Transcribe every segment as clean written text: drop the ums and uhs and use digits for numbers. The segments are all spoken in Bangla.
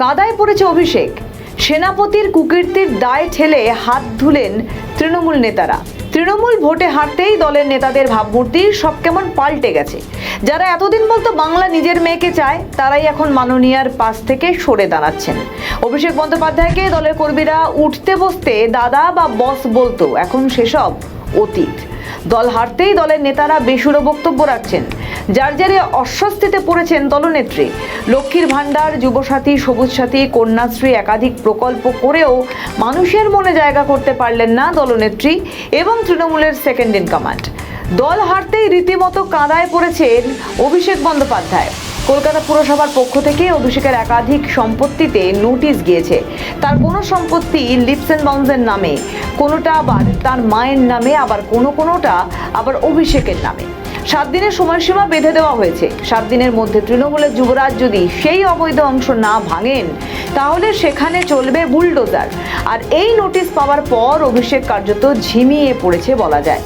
কাদায় পড়েছে অভিষেক। সেনাপতির কুকীর্তির দায় ঠেলে হাত ধুলেন তৃণমূল নেতারা। তৃণমূল ভোটে হারতেই দলের নেতাদের ভাবমূর্তি সব কেমন পাল্টে গেছে। যারা এতদিন বলতো বাংলা নিজের মেয়েকে চায়, তারাই এখন মাননীয়ার পাশ থেকে সরে দাঁড়াচ্ছেন। অভিষেক বন্দ্যোপাধ্যায়কে দলের কর্মীরা উঠতে বসতে দাদা বা বস বলতো, এখন সেসব অতীত। দল হারতেই দলের নেতারা বেসুরো বক্তব্য রাখছেন। যার জেরে অস্বস্তিতে পড়েছেন দলনেত্রী। লক্ষ্মীর ভাণ্ডার, যুবসাথী, সবুজ সাথী, কন্যাশ্রী একাধিক প্রকল্প করেও মানুষের মনে জায়গা করতে পারলেন না দলনেত্রী এবং তৃণমূলের সেকেন্ড ইন কমান্ড। দল হারতেই রীতিমতো কাঁদায় পড়েছেন অভিষেক বন্দ্যোপাধ্যায়। কলকাতা পুরসভার পক্ষ থেকে অভিষেকের একাধিক সম্পত্তিতে নোটিশ গিয়েছে। তার কোনো সম্পত্তি লিপস অ্যান্ড বাউন্সের নামে, কোনোটা আবার তার মায়ের নামে, আবার কোনোটা আবার অভিষেকের নামে। 7 দিনের সময়সীমা বেঁধে দেওয়া হয়েছে। 7 দিনের মধ্যে তৃণমূলের যুবরাজ যদি সেই অবৈধ অংশ না ভাঙেন, তাহলে সেখানে চলবে বুলডোজার। আর এই নোটিশ পাওয়ার পর অভিষেক কার্যত ঝিমিয়ে পড়েছে বলা যায়।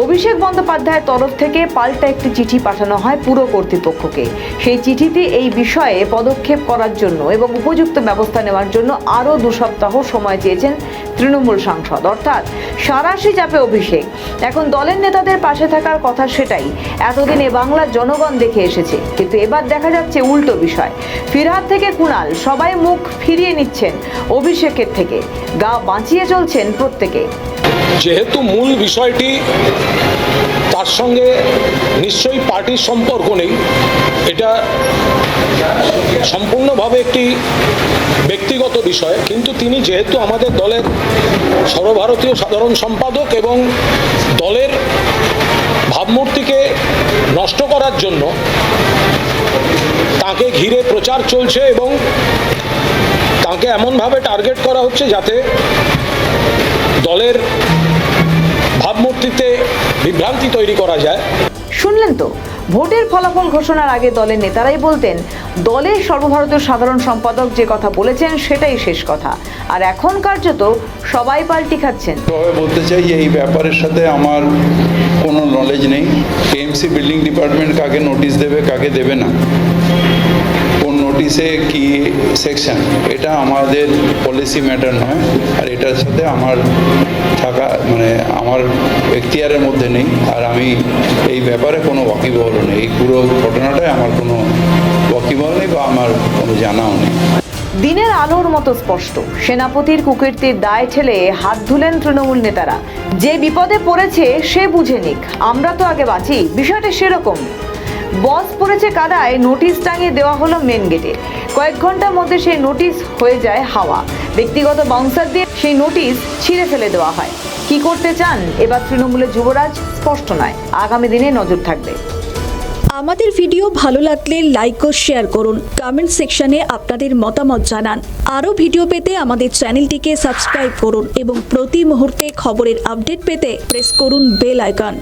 অভিষেক বন্দ্যোপাধ্যায়ের তরফ থেকে পাল্টা একটি চিঠি পাঠানো হয় পুরো কর্তৃপক্ষকে। সেই চিঠিতে এই বিষয়ে পদক্ষেপ করার জন্য এবং উপযুক্ত ব্যবস্থা নেওয়ার জন্য আরও 2 সপ্তাহ সময় চেয়েছেন তৃণমূল সাংসদ। অর্থাৎ সাঁড়াশি চাপে অভিষেক। এখন দলের নেতাদের পাশে থাকার কথা সেটাই এতদিন এ বাংলার জনগণ দেখে এসেছে, কিন্তু এবার দেখা যাচ্ছে উল্টো বিষয়। ফিরহাদ থেকে কুণাল সবাই মুখ ফিরিয়ে নিচ্ছেন অভিষেকের থেকে, গা বাঁচিয়ে চলছেন প্রত্যেকে। যেহেতু মূল বিষয়টি তার সঙ্গে নিশ্চয়ই পার্টির সম্পর্ক নেই, এটা সম্পূর্ণভাবে একটি ব্যক্তিগত বিষয়, কিন্তু তিনি যেহেতু আমাদের দলের সর্বভারতীয় সাধারণ সম্পাদক এবং দলের ভাবমূর্তিকে নষ্ট করার জন্য তাকে ঘিরে প্রচার চলছে এবং তাকে এমনভাবে টার্গেট করা হচ্ছে যাতে দলের ভাবমূর্তিতে বিভ্রান্তি তৈরি করা যায়। শুনলেন তো, ভোটের ফলাফল ঘোষণার আগে দলের নেতারাই বলতেন দলের সর্বভারতীয় সাধারণ সম্পাদক যে কথা বলেছেন সেটাই শেষ কথা, আর এখন কার্যত সবাই পাল্টি খাচ্ছেন। বলতে চাই যে এই ব্যাপারের সাথে আমার কোনো নলেজ নেই। কেএমসি বিল্ডিং ডিপার্টমেন্ট কাকে নোটিশ দেবে কাকে দেবে না, কোন নোটিশে কি সেকশন, এটা আমাদের পলিসি ম্যাটার নয়। আর এটার সাথে আমার থাকা আমার এখতিয়ারের মধ্যে নেই, আর আমি এই ব্যাপারে কোনো ওয়াকিবহল নেই। এই পুরো ঘটনাটায় আমার কোনো ওয়াকিবহল নেই বা আমার কোনো জানাও নেই। দিনের আলোর মতো স্পষ্ট, সেনাপতির কুকীর্তির দায় ঠেলে হাত ধুলেন তৃণমূল নেতারা। যে বিপদে পড়েছে সে বুঝে নিক, আমরা তো আগে বাঁচি, বিষয়টা সেরকম। বস পড়েছে কাদায়, নোটিশ টাঙিয়ে দেওয়া হলো মেন গেটে। কয়েক ঘন্টার মধ্যে সেই নোটিশ হয়ে যায় হাওয়া। ব্যক্তিগত বাউন্সার দিয়ে সেই নোটিশ ছিঁড়ে ফেলে দেওয়া হয়। কি করতে চান এবার তৃণমূলের যুবরাজ স্পষ্ট নয়, আগামী দিনে নজর থাকবে। আমাদের ভিডিও ভালো লাগলে লাইক ও শেয়ার করুন, কমেন্ট সেকশনে আপনাদের মতামত জানান। আরও ভিডিও পেতে আমাদের চ্যানেলটিকে সাবস্ক্রাইব করুন এবং প্রতি মুহূর্তে খবরের আপডেট পেতে প্রেস করুন বেল আইকন।